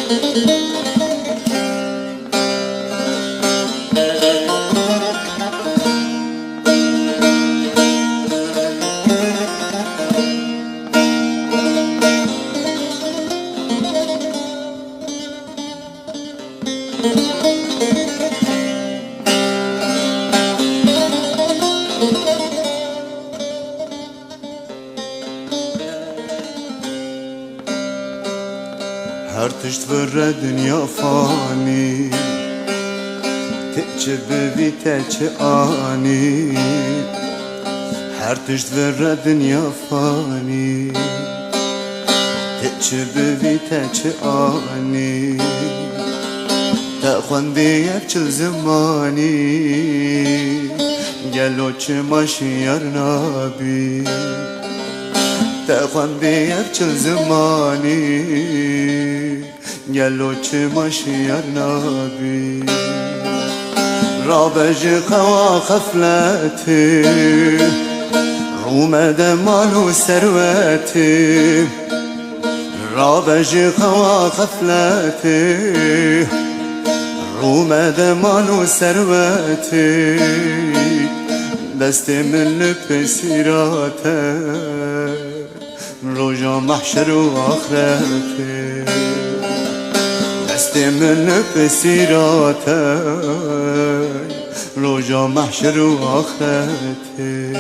هر تشت ور دنیا فانی تچه ببی تچه آنی هر تشت ور دنیا فانی تچه ببی تچه آنی تا خوندی یک چل زمانی گلو چه ماشیار نابی تا خوندی یک چل زمانی گلو چه ماشیار نابی را بجی خوا خفلتی رومد مال و ثروتی را بجی خوا خفلتی رومد مال و ثروتی دست من لپسیراته روژا محشر و آخرته دست من لپسیراته روژا محشر و آخرته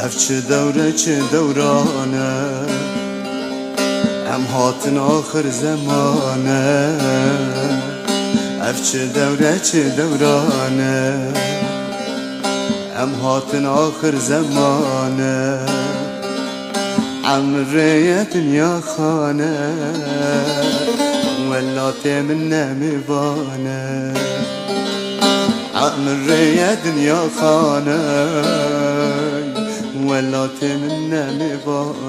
اف چه دوره چه دورانه ام هاتن آخر زمانه اف چه دوره چه دورانه ام هاتن آخر زمانه عمره دنیا خانه ولات من نمیبانه عمره دنیا خانه ولات من نمیبانه